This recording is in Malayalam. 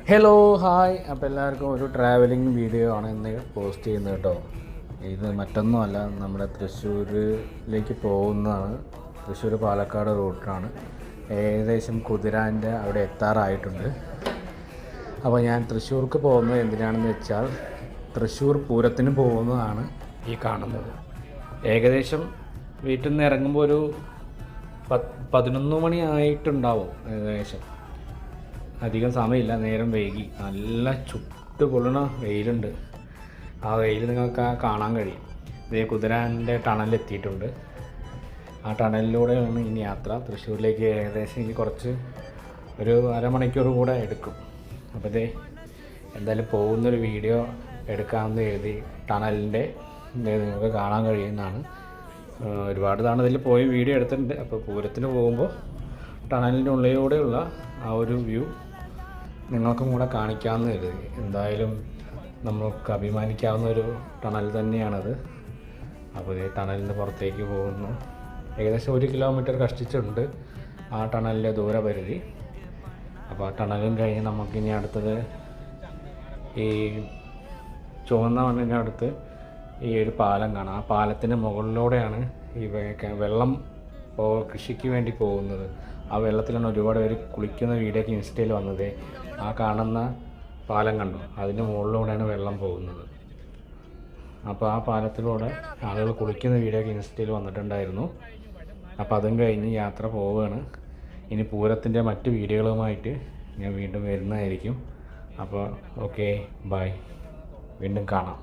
Hello hi. അപ്പോൾ എല്ലാവർക്കും ഒരു ട്രാവലിംഗ് വീഡിയോ ആണ് ഇന്ന് പോസ്റ്റ് ചെയ്യുന്നത് കേട്ടോ. ഇത് മറ്റൊന്നുമല്ല, നമ്മുടെ തൃശ്ശൂരിലേക്ക് പോകുന്നതാണ്. തൃശ്ശൂർ പാലക്കാട് റൂട്ടാണ്. ഏകദേശം കുതിരാൻ്റെ അവിടെ എത്താറായിട്ടുണ്ട്. അപ്പോൾ ഞാൻ തൃശ്ശൂർക്ക് പോകുന്നത് എന്തിനാണെന്ന് വെച്ചാൽ തൃശ്ശൂർ പൂരത്തിന് പോകുന്നതാണ് ഈ കാണുന്നത്. ഏകദേശം വീട്ടിൽ നിന്ന് ഇറങ്ങുമ്പോൾ ഒരു 11 മണി ആയിട്ടുണ്ടാവും. ഏകദേശം അധികം സമയമില്ല, നേരം വൈകി. നല്ല ചുട്ട് പൊള്ളണ വെയിലുണ്ട്. ആ വെയിൽ നിങ്ങൾക്ക് കാണാൻ കഴിയും. ഇതേ കുതിരാൻ്റെ ടണലെത്തിയിട്ടുണ്ട്. ആ ടണലിലൂടെയാണ് ഇനി യാത്ര. തൃശ്ശൂരിലേക്ക് ഏകദേശം ഇനി കുറച്ച് ഒരു അരമണിക്കൂർ കൂടെ എടുക്കും. അപ്പോൾ ഇതേ എന്തായാലും പോകുന്നൊരു വീഡിയോ എടുക്കാമെന്ന് എഴുതി ടണലിൻ്റെ നിങ്ങൾക്ക് കാണാൻ കഴിയുന്നതാണ്. ഒരുപാട് തവണ ഇതിൽ പോയി വീഡിയോ എടുത്തിട്ടുണ്ട്. അപ്പോൾ പൂരത്തിന് പോകുമ്പോൾ ടണലിൻ്റെ ഉള്ളിലൂടെയുള്ള ആ ഒരു വ്യൂ നിങ്ങൾക്കും കൂടെ കാണിക്കാമെന്ന് കരുതി. എന്തായാലും നമുക്ക് അഭിമാനിക്കാവുന്ന ഒരു ടണൽ തന്നെയാണത്. അപ്പോൾ ഈ ടണലിൻ്റെ പുറത്തേക്ക് പോകുന്നു. ഏകദേശം 1 കിലോമീറ്റർ കഷ്ടിച്ചുണ്ട് ആ ടണലിൻ്റെ ദൂരപരിധി. അപ്പോൾ ആ ടണലും കഴിഞ്ഞ് നമുക്കിനി അടുത്തത് ഈ ചുവന്ന മണ്ണിൻ്റെ അടുത്ത് ഈ ഒരു പാലം കാണാം. ആ പാലത്തിൻ്റെ മുകളിലൂടെയാണ് ഈ വെള്ളം കൃഷിക്ക് വേണ്ടി പോകുന്നത്. ആ വെള്ളത്തിലാണ് ഒരുപാട് പേര് കുളിക്കുന്ന വീഡിയോ ഒക്കെ ഇൻസ്റ്റയിൽ വന്നത്. ആ കാണുന്ന പാലം കണ്ടു, അതിൻ്റെ മുകളിലൂടെയാണ് വെള്ളം പോകുന്നത്. അപ്പോൾ ആ പാലത്തിലൂടെ ആളുകൾ കുളിക്കുന്ന വീഡിയോ ഒക്കെ ഇൻസ്റ്റയിൽ വന്നിട്ടുണ്ടായിരുന്നു. അപ്പോൾ അതും കഴിഞ്ഞ് യാത്ര പോവുകയാണ്. ഇനി പൂരത്തിൻ്റെ മറ്റ് വീഡിയോകളുമായിട്ട് ഞാൻ വീണ്ടും വരുന്നതായിരിക്കും. അപ്പോൾ ഓക്കെ, ബൈ, വീണ്ടും കാണാം.